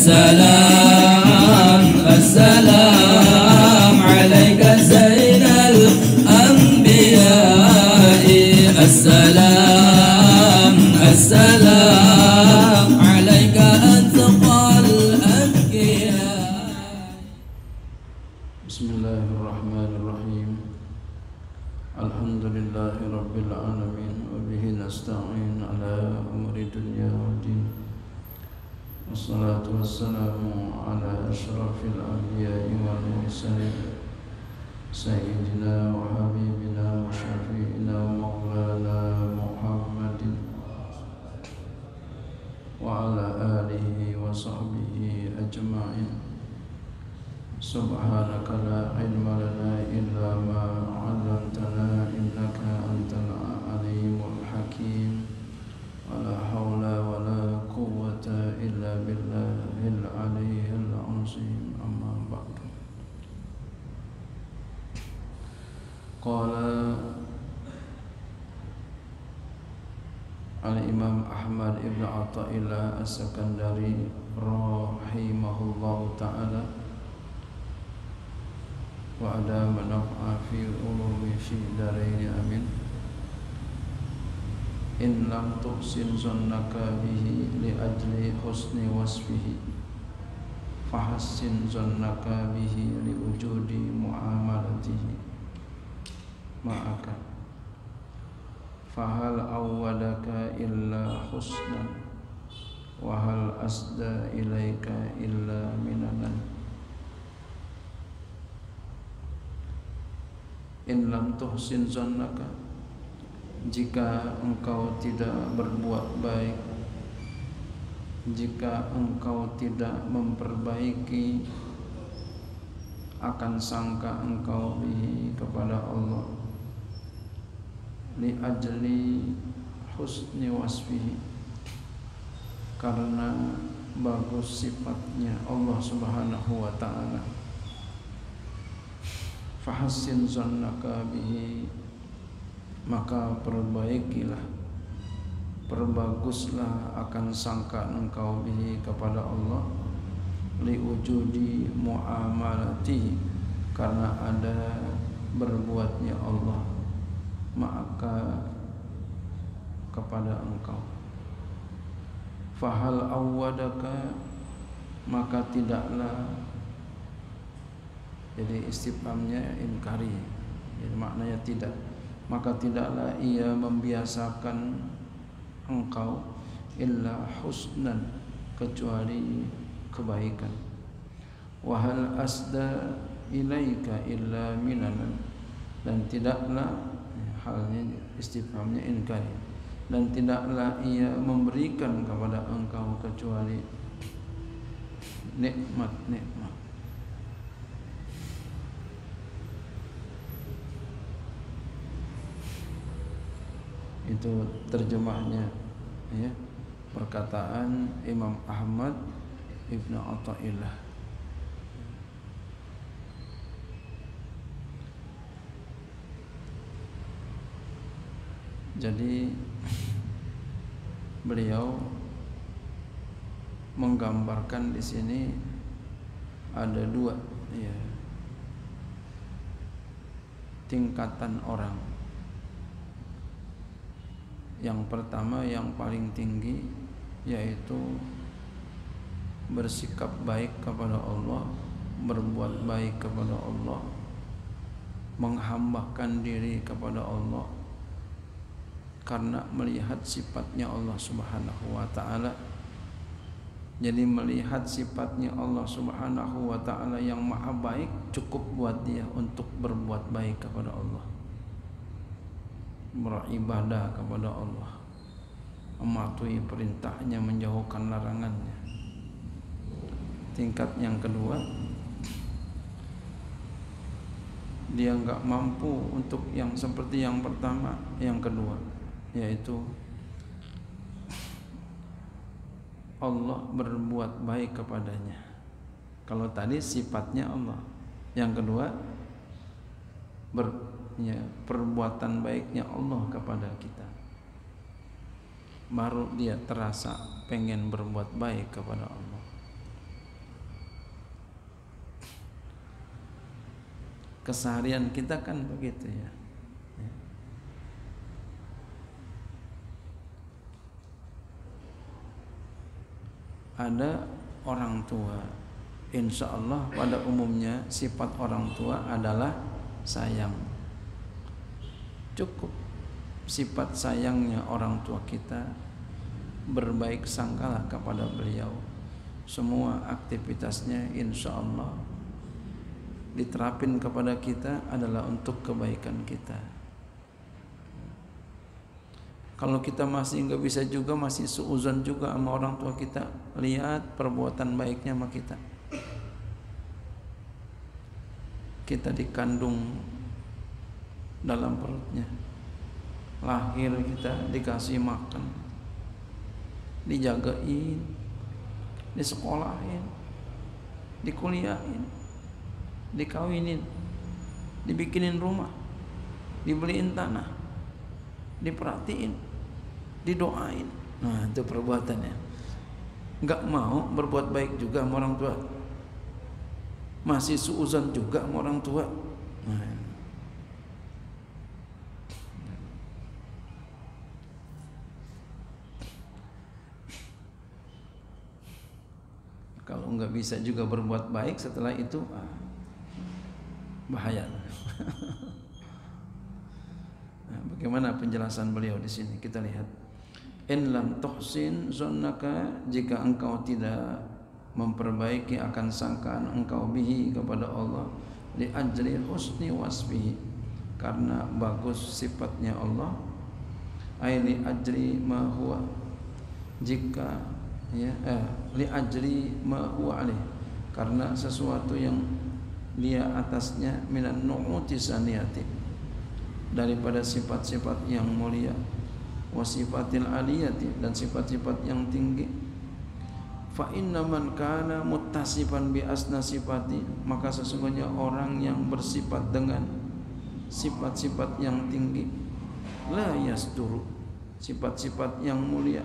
السلام السلام عليك زين الأنبياء السلام السلام عليك أتقى الأتقياء. بسم الله الرحمن الرحيم. الحمد لله رب العالمين وبه نستعين على أمور الدنيا والدين والصلاة والسلام على أشرف الأنبياء والمرسلين سيدنا وحبيبنا وشفيعنا ومولانا محمد وعلى آله وصحبه أجمعين. سبحانك لا علم لنا إلا ما علمتنا إنك أنت العليم الحكيم ولا حول ولا قوة إلا بالله العلي العظيم. أما بعد. قال الإمام أحمد بن عطاء الله السكندري رحمه الله تعالى وأدام نفع في علوم في الدارين آمين. إن لم تحسن ظنك به لأجل حسن وصفه فحسن ظنك به لوجود معاملته معك فهل أودك إلا حسنا وهل أسدى إليك إلا مننا. In lam tuhsin zannaka, jika engkau tidak berbuat baik, jika engkau tidak memperbaiki akan sangka engkau bihi kepada Allah, li ajli husni wasfihi, karena bagus sifatnya Allah Subhanahu wa ta'ala. Fahassin zannaka bihi, maka perbaikilah, perbaguslah akan sangka engkau bihi kepada Allah, liwujudi muamalatihi, karena ada berbuatnya Allah maka kepada engkau. Fahal awwadaka, maka tidaklah, jadi istifhamnya inkari, jadi maknanya tidak, maka tidaklah ia membiasakan engkau illa husnan, kecuali kebaikan. Wahal asda ilaika illa minanan, dan tidaklah, halnya istifhamnya inkari, dan tidaklah ia memberikan kepada engkau kecuali nikmat-nikmat. Itu terjemahnya, ya, perkataan Imam Ahmad Ibn Atha'illah. Jadi beliau menggambarkan di sini ada dua, ya, tingkatan orang. Yang pertama, yang paling tinggi, yaitu bersikap baik kepada Allah, berbuat baik kepada Allah, menghambakan diri kepada Allah karena melihat sifatnya Allah Subhanahu wa ta'ala. Jadi melihat sifatnya Allah Subhanahu wa ta'ala yang maha baik, cukup buat dia untuk berbuat baik kepada Allah, beribadah kepada Allah, mematuhi perintahnya, menjauhkan larangannya. Tingkat yang kedua, dia enggak mampu untuk yang seperti yang pertama, yang kedua, yaitu Allah berbuat baik kepadanya. Kalau tadi sifatnya Allah, yang kedua perbuatan baiknya Allah kepada kita, baru dia terasa pengen berbuat baik kepada Allah. keseharian kita kan begitu ya. Ada orang tua, insya Allah pada umumnya sifat orang tua adalah sayang. Cukup sifat sayangnya orang tua kita, berbaik sangkalah kepada beliau. Semua aktivitasnya insya Allah diterapin kepada kita adalah untuk kebaikan kita. Kalau kita masih nggak bisa juga, masih suuzon juga sama orang tua kita, lihat perbuatan baiknya sama kita. Kita dikandung dalam perutnya, lahir kita dikasih makan, dijagain, disekolahin, dikuliahin, dikawinin, dibikinin rumah, dibeliin tanah, diperhatiin, didoain. Nah, itu perbuatannya. Enggak mau berbuat baik juga sama orang tua, masih suuzon juga sama orang tua. Nah, kalau enggak bisa juga berbuat baik setelah itu, bahaya. Nah, bagaimana penjelasan beliau di sini? Kita lihat. In lam tuhsin zonnaka, jika engkau tidak memperbaiki akan sangkaan engkau bihi kepada Allah, li ajli husni wasfihi, karena bagus sifatnya Allah, ay li ajri ma huwa, jika ya li ajri ma huwa alaih, karena sesuatu yang dia atasnya, minan nu'uti saniyati, daripada sifat-sifat yang mulia, wasifatil aliyati, dan sifat-sifat yang tinggi. Fa inna man kana muttasifan bi asna sifati, maka sesungguhnya orang yang bersifat dengan sifat-sifat yang tinggi, la yasduru, sifat-sifat yang mulia,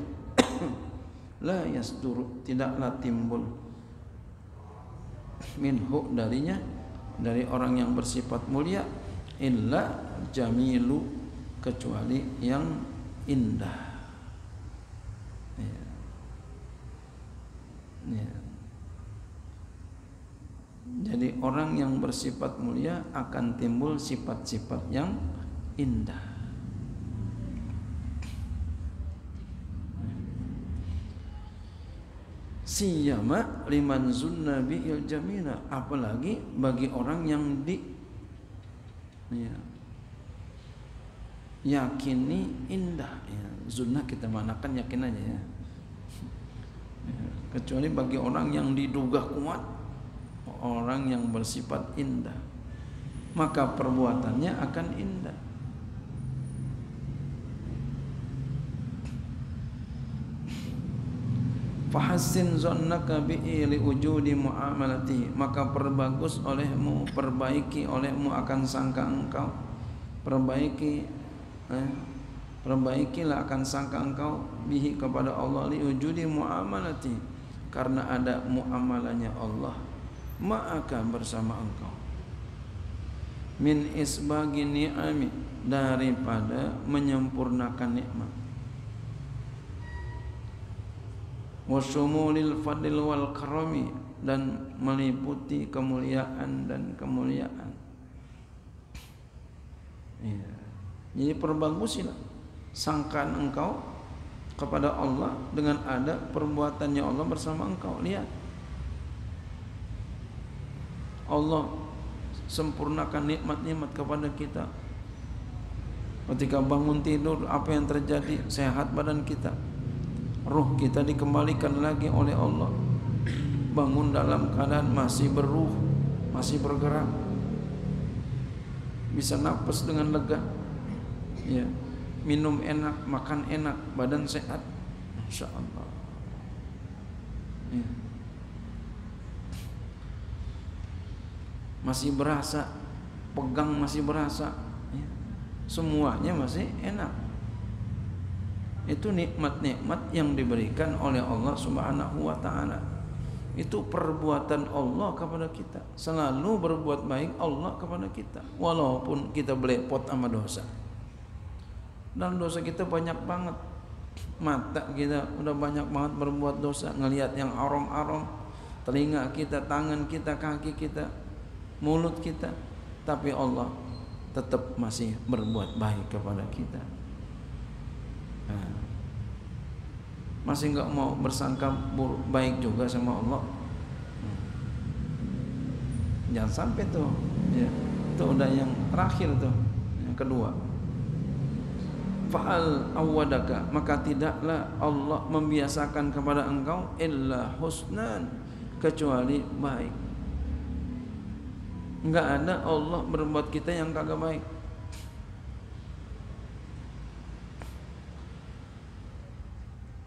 la yasduru, tidaklah timbul, minhu, darinya, dari orang yang bersifat mulia, illa jamilu, kecuali yang indah. Ya. Ya. Jadi orang yang bersifat mulia akan timbul sifat-sifat yang indah. Siyama liman zunna bi'il jamina, apalagi bagi orang yang yakini indah. Ya, zunna kita manakan yakin aja ya. Kecuali bagi orang yang diduga kuat, orang yang bersifat indah, maka perbuatannya akan indah. Fahassin zannaka bi'i li wujudi muamalati, maka perbagus olehmu, perbaiki olehmu akan sangka engkau, perbaikilah akan sangka engkau bihi kepada Allah, li wujudi muamalati, karena ada muamalahnya Allah ma'aka, bersama engkau, min isbagi ni'ami, daripada menyempurnakan nikmat, wasyumulil fadil wal karami, dan meliputi kemuliaan dan kemuliaan. Ya. Jadi perbagusilah sangkaan engkau kepada Allah dengan ada perbuatannya Allah bersama engkau. Lihat, Allah sempurnakan nikmat-nikmat kepada kita. Ketika bangun tidur, apa yang terjadi? Sehat badan kita, ruh kita dikembalikan lagi oleh Allah. Bangun dalam keadaan masih berruh, masih bergerak, bisa napas dengan lega, ya, minum enak, makan enak, badan sehat, insya Allah. Ya. Masih berasa, pegang masih berasa, ya. Semuanya masih enak. Itu nikmat-nikmat yang diberikan oleh Allah Subhanahu wa ta'ala. Itu perbuatan Allah kepada kita. Selalu berbuat baik Allah kepada kita, walaupun kita belepot sama dosa. Dan dosa kita banyak banget. Mata kita udah banyak banget berbuat dosa, ngelihat yang haram-haram. Telinga kita, tangan kita, kaki kita, mulut kita. Tapi Allah tetap masih berbuat baik kepada kita. Masih nggak mau bersangka baik juga sama Allah. Jangan sampai tuh, ya. Itu udah yang terakhir tuh, yang kedua. Fa'al awadaka, maka tidaklah Allah membiasakan kepada engkau illa husnan, kecuali baik. Enggak ada Allah berbuat kita yang kagak baik.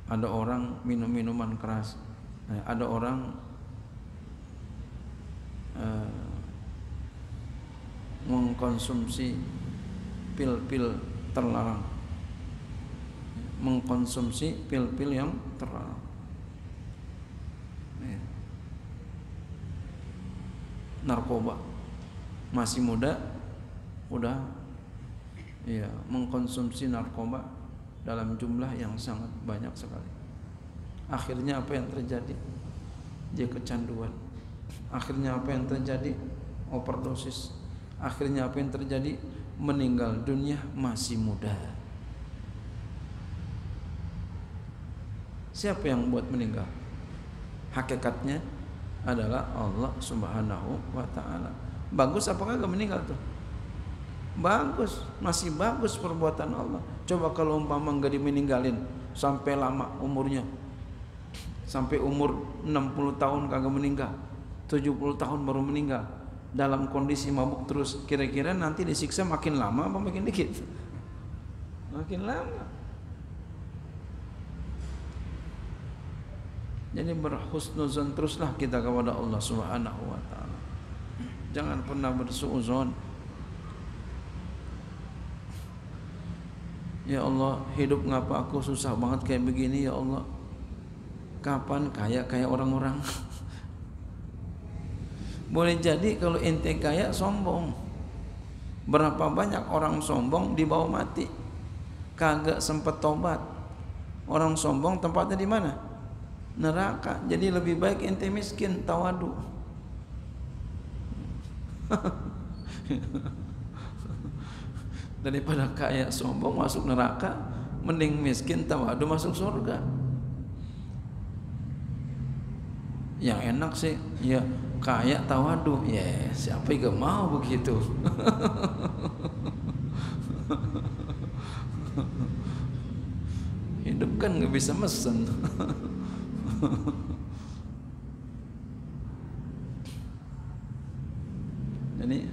Ada orang minum minuman keras, ada orang mengkonsumsi pil-pil terlarang, mengkonsumsi pil-pil yang terlarang. Narkoba, masih muda udah ya mengkonsumsi narkoba dalam jumlah yang sangat banyak sekali. Akhirnya apa yang terjadi? Dia kecanduan. Akhirnya apa yang terjadi? Overdosis. Akhirnya apa yang terjadi? Meninggal dunia masih muda. Siapa yang buat meninggal? Hakikatnya adalah Allah Subhanahu wa ta'ala. Bagus apakah gak meninggal tuh? Bagus, masih bagus perbuatan Allah. Coba kalau umpama gak dimeninggalin sampai lama umurnya, sampai umur 60 tahun kagak meninggal, 70 tahun baru meninggal, dalam kondisi mabuk terus, kira-kira nanti disiksa makin lama apa makin dikit? Makin lama. Jadi berhusnuzon teruslah kita kepada Allah Subhanahu wa ta'ala. Jangan pernah bersuuzon. Ya Allah, hidup ngapa aku susah banget kayak begini ya Allah. Kapan kaya kayak orang-orang? Boleh jadi kalau ente kaya sombong. Berapa banyak orang sombong dibawa mati, kagak sempet tobat. Orang sombong tempatnya di mana? Neraka. Jadi lebih baik ente miskin, tawadu. Daripada kaya sombong masuk neraka, mending miskin tawadu masuk surga. Yang enak sih ya kaya tawadu. Ya siapa yang gak mau begitu? Hidup kan gak bisa mesen. Jadi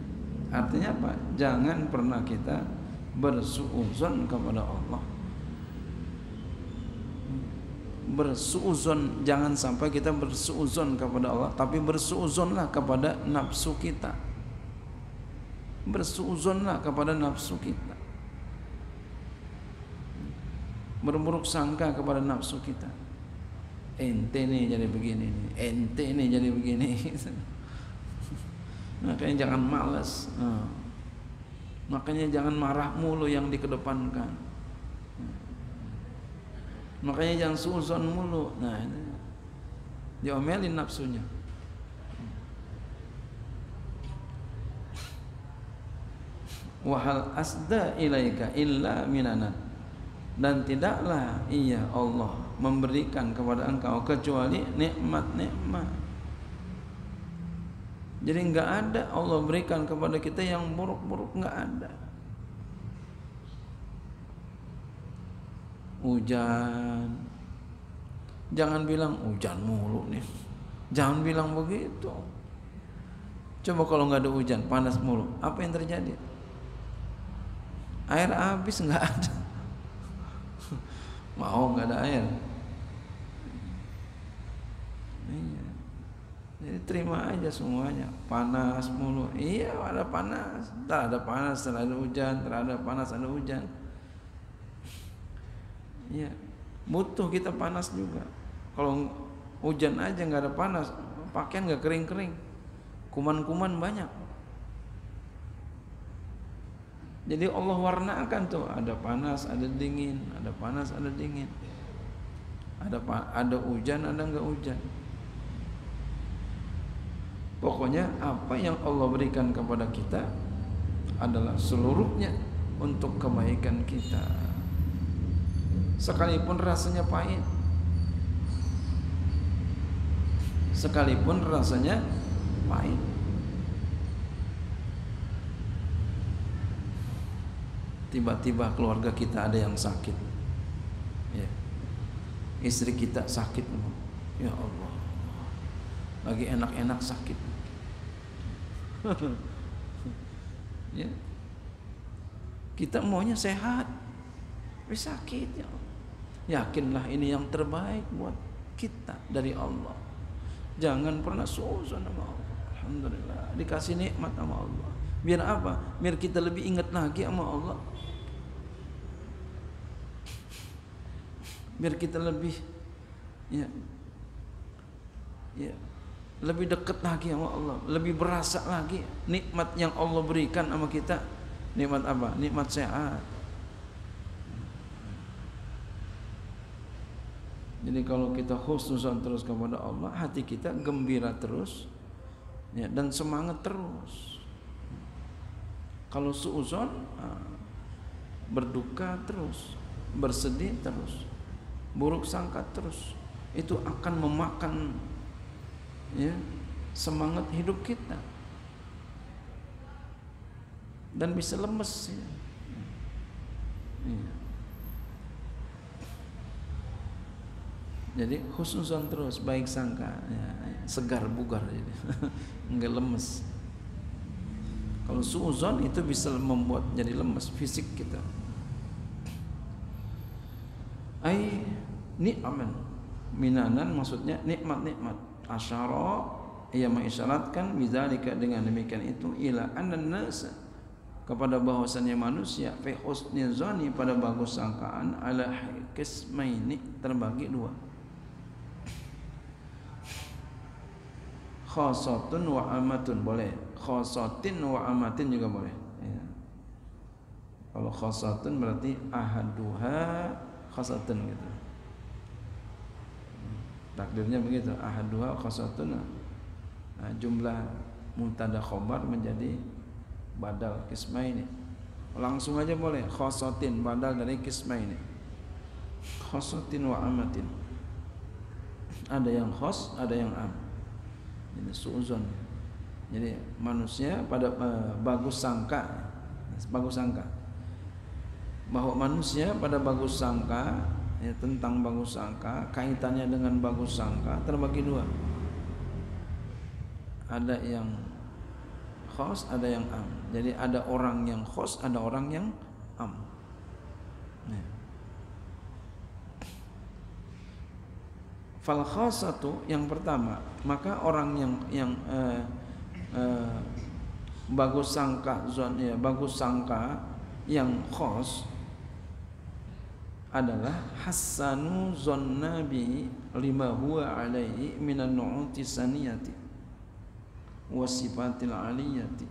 artinya apa? Jangan pernah kita bersuuzon kepada Allah. Bersuuzon, jangan sampai kita bersuuzon kepada Allah, tapi bersuuzonlah kepada nafsu kita. Bersuuzonlah kepada nafsu kita. Berburuk sangka kepada nafsu kita. Ente nih jadi begini nih, ente nih jadi begini. Makanya jangan malas. Makanya jangan marah mulu yang dikedepankan. Makanya jangan suuzon mulu. Nah, ini diomelin nafsunya. Wahal asda ilaika illa minanan, dan tidaklah ia Allah memberikan kepada engkau kecuali nikmat-nikmat. Jadi enggak ada Allah berikan kepada kita yang buruk-buruk, enggak ada. Hujan, jangan bilang hujan mulu nih, jangan bilang begitu. Coba kalau enggak ada hujan, panas mulu, apa yang terjadi? Air habis, enggak ada. Mau enggak ada air? Iya. Jadi terima aja semuanya. Panas mulu, iya ada panas, tak ada panas, tak ada hujan, tak ada panas, ada hujan. Iya, butuh kita panas juga. Kalau Hujan aja nggak ada panas, pakaian nggak kering-kering, kuman-kuman banyak. Jadi Allah warnakan tuh, ada panas, ada dingin, ada panas, ada dingin, ada hujan, ada nggak hujan. Pokoknya apa yang Allah berikan kepada kita adalah seluruhnya untuk kebaikan kita, sekalipun rasanya pahit, sekalipun rasanya pahit. Tiba-tiba keluarga kita ada yang sakit, ya. Istri kita sakit, ya Allah, lagi enak-enak sakit. Ya. Kita maunya sehat, tapi sakit, ya Allah. Yakinlah ini yang terbaik buat kita dari Allah. Jangan pernah suuzon sama Allah. Alhamdulillah dikasih nikmat sama Allah. Biar apa? Biar kita lebih ingat lagi sama Allah. Biar kita lebih lebih dekat lagi sama Allah, lebih berasa lagi nikmat yang Allah berikan sama kita. Nikmat apa? Nikmat sehat. Jadi kalau kita husnuzon terus kepada Allah, hati kita gembira terus, ya, dan semangat terus. Kalau suuzon, berduka terus, bersedih terus, buruk sangka terus, itu akan memakan, ya, semangat hidup kita dan bisa lemes, ya. Ya. Jadi husnuzon terus, baik sangka, ya, segar bugar, jadi enggak lemes. Kalau suuzon itu bisa membuat jadi lemes fisik kita. Ai ni'man minanan, maksudnya nikmat-nikmat. Asyara, ia mengisyaratkan bidzalika, dengan demikian itu, ila annan nas, kepada bahwasannya manusia, fi husni dzani, pada bagus sangkaan, ala qismaini, terbagi dua. Khasatun wa amatun, boleh. Khasatin wa amatin juga boleh, ya. Kalau khasatun berarti ahaduha khasatun gitu. Takdirnya begitu, ahaduha khasatun. Nah, jumlah mubtada khobar menjadi badal qismaini. Langsung aja boleh, khasatin, badal dari qismaini. Khasatin wa amatin. Ada yang khas, ada yang am. Ini suuzon. Jadi manusia pada bagus sangka bahwa manusia pada bagus sangka, ya, tentang bagus sangka, kaitannya dengan bagus sangka terbagi dua. Ada yang khos, ada yang am. Jadi ada orang yang khos, ada orang yang am. Nah. Fal khasatu, yang pertama, maka orang yang bagus sangka zon, ya, bagus sangka yang khos adalah hasanu zonnabi lima huwa alaihi minan nu'uti saniyati wasifatil aliyati.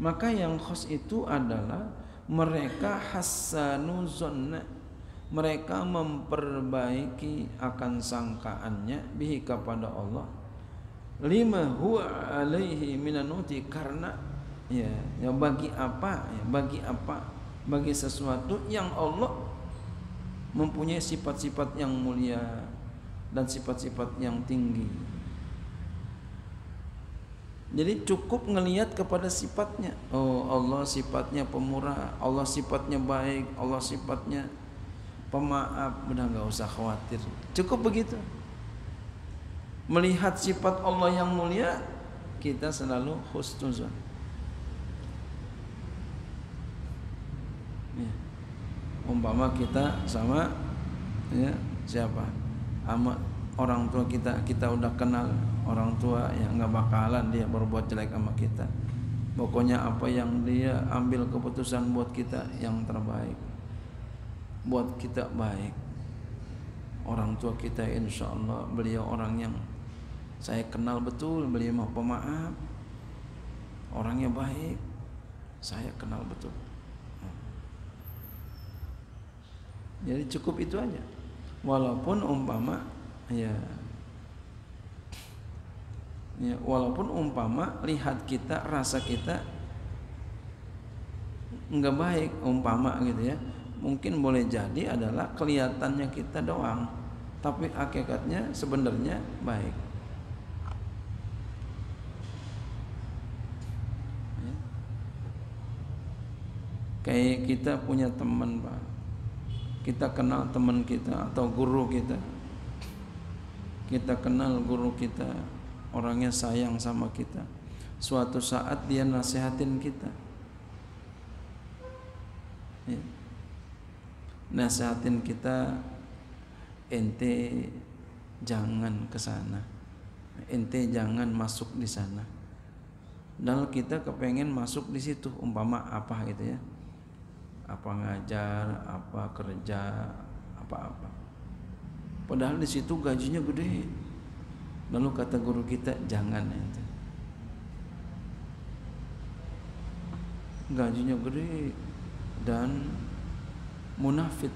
Maka yang khos itu adalah mereka hasanu zonna, mereka memperbaiki akan sangkaannya bihi, kepada Allah, lima huwa alaihi minanuti, karena ya bagi apa, bagi sesuatu yang Allah mempunyai sifat-sifat yang mulia dan sifat-sifat yang tinggi. Jadi cukup ngelihat kepada sifatnya. Oh, Allah sifatnya pemurah, Allah sifatnya baik, Allah sifatnya pemaaf, udah nggak usah khawatir, cukup begitu. Melihat sifat Allah yang mulia, kita selalu husnuzon. Ya. Umpama kita sama, ya, siapa, sama orang tua kita udah kenal orang tua yang nggak bakalan dia berbuat jelek sama kita. Pokoknya apa yang dia ambil keputusan buat kita yang terbaik, buat kita baik. Orang tua kita insya Allah beliau orang yang saya kenal betul, beliau mah pemaaf, orangnya baik, saya kenal betul. Jadi cukup itu aja. Walaupun umpama walaupun umpama lihat kita, rasa kita enggak baik umpama gitu ya, mungkin boleh jadi adalah kelihatannya kita doang, tapi hakikatnya sebenarnya baik. Kayak kita punya teman, Pak, kita kenal teman kita atau guru kita, kita kenal guru kita, orangnya sayang sama kita, suatu saat dia nasihatin kita, nasihatin kita, ente jangan ke sana, ente jangan masuk di sana. Dan kita kepengen masuk di situ, umpama apa gitu ya, apa ngajar, apa kerja, apa-apa. Padahal di situ gajinya gede. Lalu kata guru kita, jangan ente. Gajinya gede dan munafik.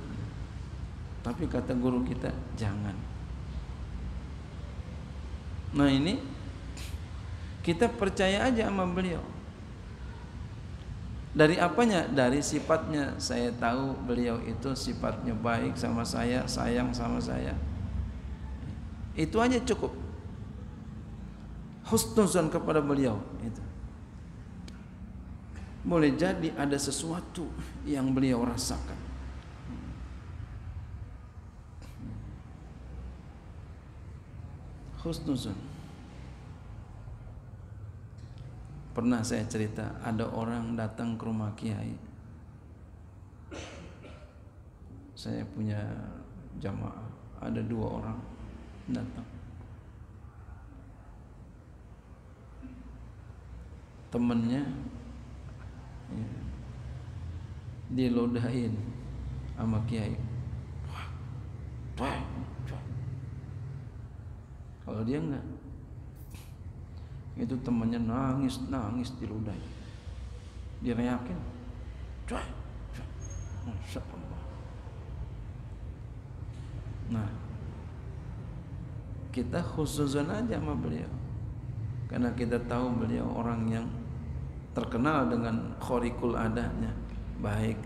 Tapi kata guru kita, jangan. Nah ini kita percaya aja sama beliau. Dari apanya? Dari sifatnya. Saya tahu beliau itu sifatnya baik sama saya, sayang sama saya. Itu aja cukup. Husnuzan kepada beliau itu. Boleh jadi ada sesuatu yang beliau rasakan. Husnuzan. Pernah saya cerita, ada orang datang ke rumah kiai. Saya punya jamaah, ada 2 orang datang. Temennya dilodahin sama kiai. Kalau dia enggak, itu temannya nangis diludahi, direakin, Masya Allah. Nah, kita khususan aja sama beliau, karena kita tahu beliau orang yang terkenal dengan khoriqul adanya, baik.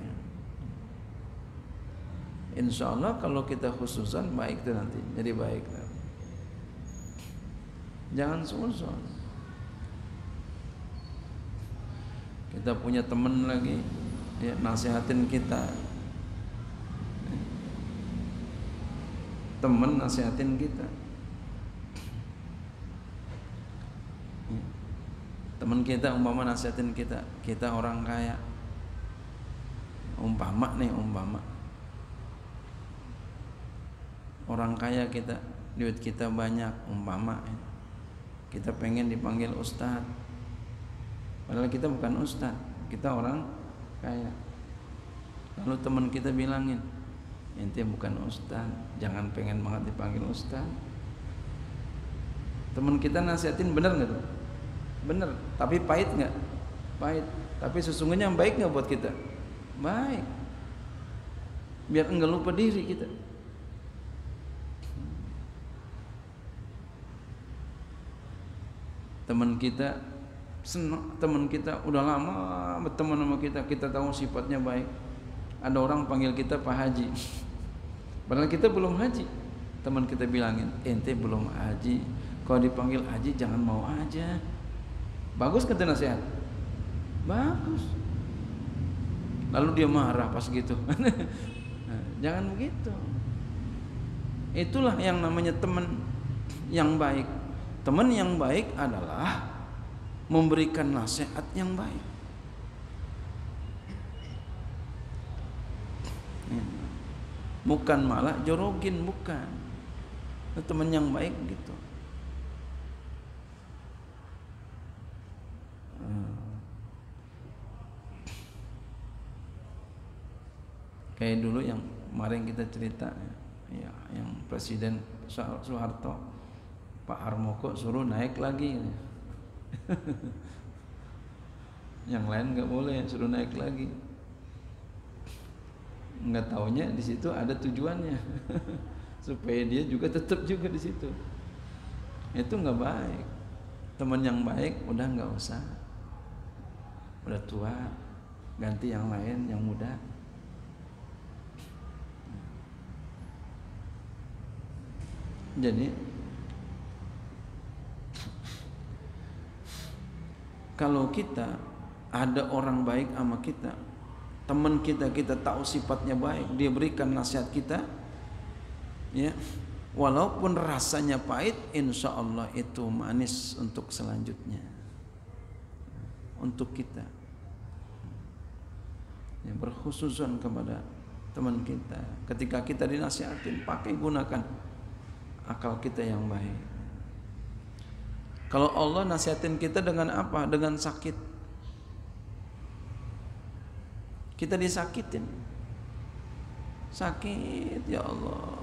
Insya Allah kalau kita khususan baik itu nanti jadi baik. Jangan suuzon. Kita punya teman lagi, ya, nasihatin kita. Teman nasihatin kita. Teman kita umpama nasihatin kita, kita orang kaya. Umpama orang kaya kita, duit kita banyak, umpama kita pengen dipanggil ustaz, padahal kita bukan ustaz, kita orang kaya. Lalu teman kita bilangin, ente bukan ustaz, jangan pengen banget dipanggil ustaz. Teman kita nasihatin bener nggak tuh? Bener, tapi pahit nggak? Pahit, tapi sesungguhnya baik nggak buat kita? Baik, biar enggak lupa diri kita. Teman kita senang, teman kita udah lama berteman sama kita, kita tahu sifatnya baik. Ada orang panggil kita Pak Haji, padahal kita belum haji. Teman kita bilangin, ente belum haji, kalau dipanggil haji jangan mau aja. Bagus kata nasihat, bagus. Lalu dia marah pas gitu. Nah, jangan begitu. Itulah yang namanya teman yang baik. Teman yang baik adalah memberikan nasihat yang baik. Bukan malah jorogin, bukan. Teman yang baik gitu. Kayak dulu yang kemarin kita cerita, Ya, yang Presiden Soeharto, Pak Harmoko suruh naik lagi. Yang lain nggak boleh, suruh naik lagi. Nggak taunya di situ ada tujuannya supaya dia juga tetap juga di situ. Itu nggak baik. Teman yang baik udah nggak usah, udah tua, ganti yang lain yang muda. Jadi kalau kita ada orang baik sama kita, teman kita, kita tahu sifatnya baik, dia berikan nasihat kita, ya, walaupun rasanya pahit, insya Allah itu manis untuk selanjutnya, untuk kita. Ya, berkhususan kepada teman kita, ketika kita dinasihatin, pakai gunakan akal kita yang baik. Kalau Allah nasihatin kita dengan apa? Dengan sakit. Kita disakitin. Sakit, ya Allah.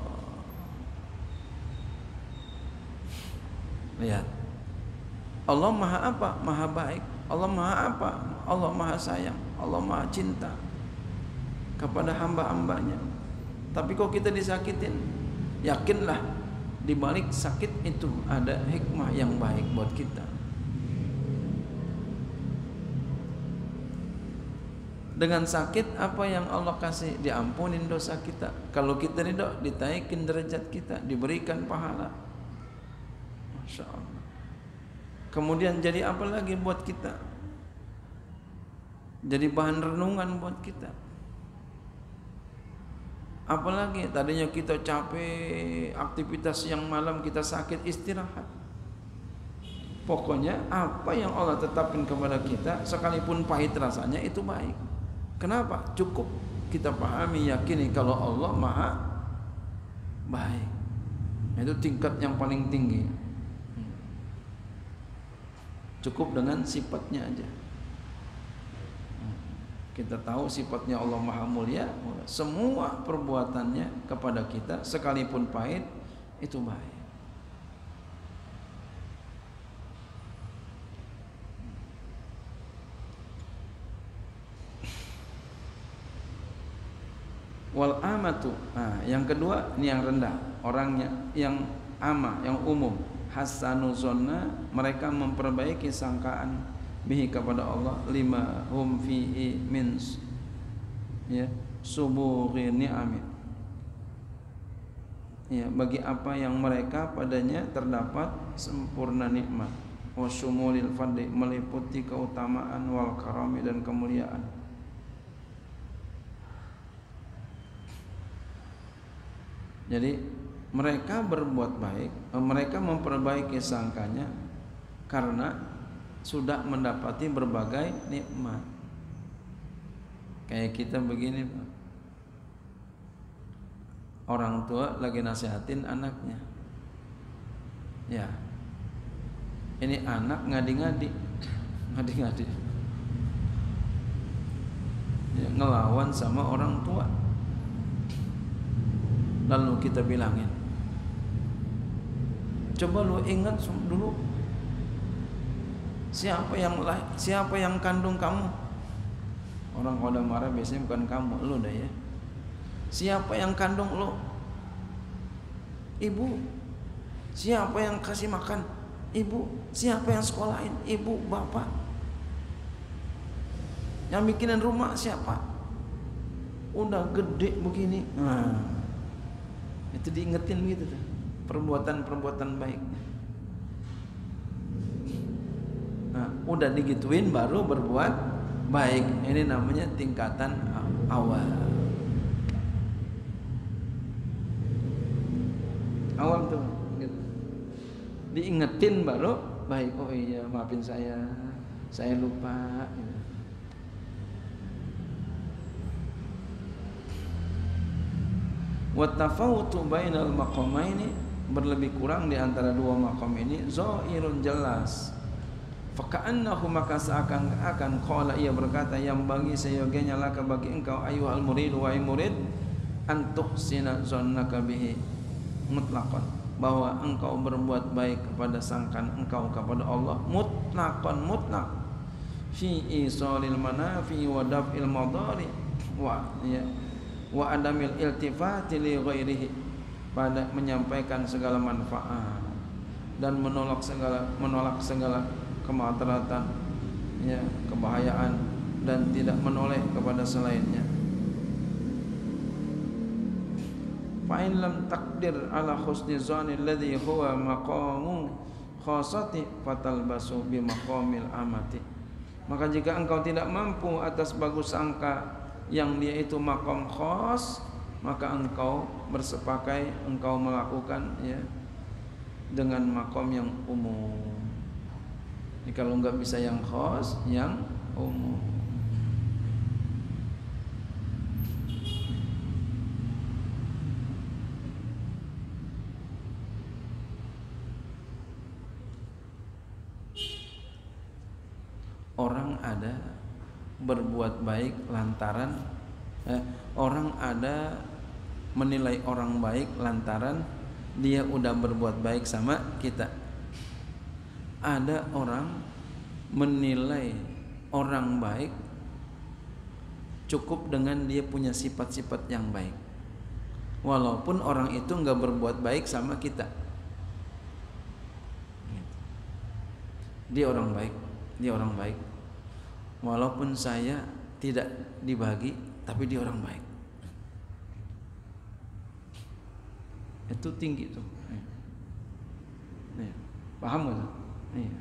Lihat. Allah Maha apa? Maha baik. Allah Maha apa? Allah Maha sayang. Allah Maha cinta kepada hamba-hambanya. Tapi kok kita disakitin? Yakinlah di balik sakit itu ada hikmah yang baik buat kita. Dengan sakit apa yang Allah kasih? Diampunin dosa kita. Kalau kita ridho, ditaikin derajat kita, diberikan pahala. Masya Allah. Kemudian jadi apa lagi buat kita? Jadi bahan renungan buat kita. Apalagi tadinya kita capek, aktivitas yang malam kita sakit, istirahat. Pokoknya apa yang Allah tetapkan kepada kita, sekalipun pahit rasanya, itu baik. Kenapa? Cukup kita pahami, yakini kalau Allah Maha baik. Itu tingkat yang paling tinggi. Cukup dengan sifatnya aja. Kita tahu sifatnya Allah Maha Mulia, semua perbuatannya kepada kita sekalipun pahit itu baik. Wal amatu, yang kedua ini yang rendah, orangnya yang amah, yang umum. Hasanuzonna, mereka memperbaiki sangkaan bihi kepada Allah, lima hum fi'i min, ya, suburi ni'amin, ya, bagi apa yang mereka padanya terdapat sempurna nikmat, wasyumulil fadli, meliputi keutamaan, wal karami, dan kemuliaan. Jadi mereka berbuat baik, mereka memperbaiki sangkanya karena sudah mendapati berbagai nikmat. Kayak kita begini, Pak. Orang tua lagi nasihatin anaknya. Ya. Ini anak ngadi-ngadi. Ya, ngelawan sama orang tua. Lalu kita bilangin, coba lu ingat dulu, siapa yang kandung kamu? Orang kalau udah marah biasanya bukan kamu, lu dah ya. Siapa yang kandung lu? Ibu. Siapa yang kasih makan? Ibu. Siapa yang sekolahin? Ibu, bapak. Yang bikinin rumah siapa? Udah gede begini. Itu diingetin gitu tuh, perbuatan-perbuatan baik. Udah digituin baru berbuat baik. Ini namanya tingkatan awal. Awal tuh gitu. Diingetin baru baik. Oh iya, maafin saya lupa gitu. Wa tafawutu bainal maqamaini, berlebih kurang di antara dua maqam ini, zahirun jelas. Faka'annahu, maka seakan-akan qala, ia berkata, yang bagi seyogianya laka bagi engkau, ayuhal murid, wahai murid, antuhsina zannaka bihi mutlaqan, bahwa engkau berbuat baik kepada sangkan engkau kepada Allah mutlaqan, mutlaq fi isalil manafi wa daf'il madari wa adamil iltifati li ghairihi, pada menyampaikan segala manfaat dan menolak segala kemadaratan, kebahayaan, dan tidak menoleh kepada selainnya. Fa in lam taqdir ala husni zanni alladhi huwa maqamu khassati fatalbasu bi maqamil amati, maka jika engkau tidak mampu atas bagus sangka yang dia itu maqam khas, maka engkau bersepakai, engkau melakukan dengan makom yang umum. Jadi kalau enggak bisa yang khas, yang umum. Orang ada berbuat baik lantaran orang ada menilai orang baik lantaran dia udah berbuat baik sama kita. Ada orang menilai orang baik cukup dengan dia punya sifat-sifat yang baik, walaupun orang itu nggak berbuat baik sama kita. Dia orang baik, dia orang baik, walaupun saya tidak dibagi, tapi dia orang baik. Itu tinggi tuh. Paham nggak? Iya.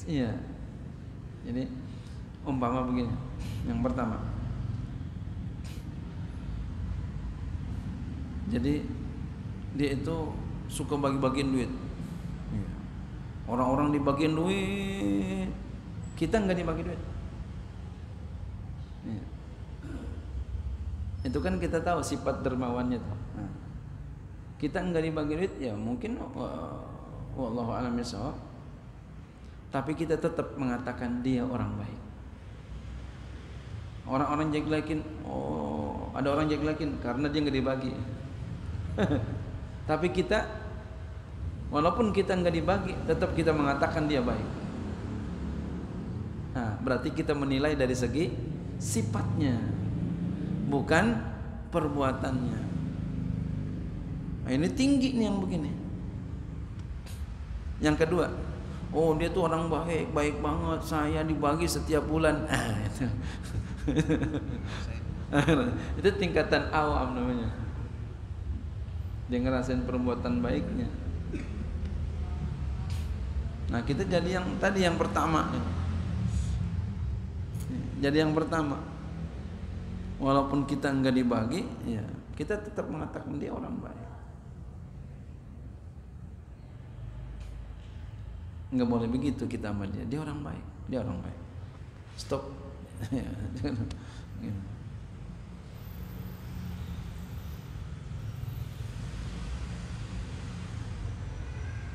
Iya. Jadi umpama begini. Yang pertama, jadi dia itu suka bagi-bagiin duit. Orang-orang dibagiin duit, kita nggak dibagi duit. Itu kan kita tahu sifat dermawannya tuh. Kita nggak dibagi duit, ya mungkin wallahu a'lam bishawab, tapi kita tetap mengatakan dia orang baik. Orang-orang jeglekin, ada orang jeglekin karena dia nggak dibagi. Tapi kita, walaupun kita nggak dibagi, tetap kita mengatakan dia baik. Nah, berarti kita menilai dari segi sifatnya, bukan perbuatannya. Nah, ini tinggi nih yang begini. Yang kedua, dia tuh orang baik, baik banget, saya dibagi setiap bulan. Itu tingkatan awam namanya. Dia ngerasain perbuatan baiknya. Nah, kita jadi yang tadi, yang pertama. Jadi yang pertama, walaupun kita enggak dibagi, ya kita tetap mengatakan dia orang baik. Enggak boleh begitu kita sama dia. Dia orang baik, dia orang baik. Stop.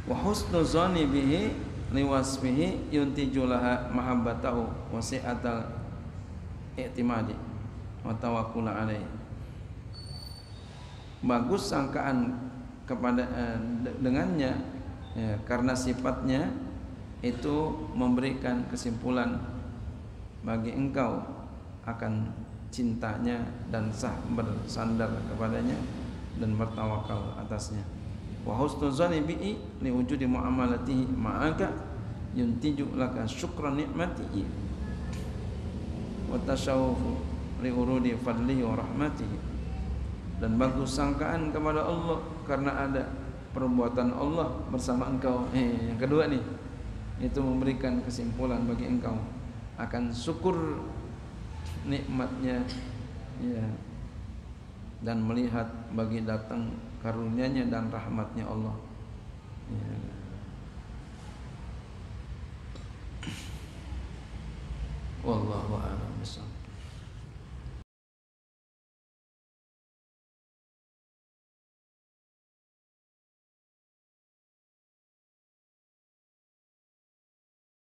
Wa husnu dzanni bihi liwasfihi yuntiju laha mahabbatahu wa si'atal i'timadi wa tawakkul alaihi. Bagus sangkaan kepada dengannya, ya, karena sifatnya itu memberikan kesimpulan bagi engkau akan cintanya dan sah bersandar kepadanya dan bertawakal atasnya. Wa husnu dzanni bihi li wujudi muamalatihi ma'aka yuntiju laka syukran ni'matihi wa tashawufu li urudi fadlihi wa rahmatihi. Dan bagus sangkaan kepada Allah karena ada perbuatan Allah bersama engkau. Yang kedua nih, itu memberikan kesimpulan bagi engkau akan syukur nikmatnya, ya, dan melihat bagi datang karunia-Nya dan rahmatnya Allah. Ya. Wallahu a'lam bishawab.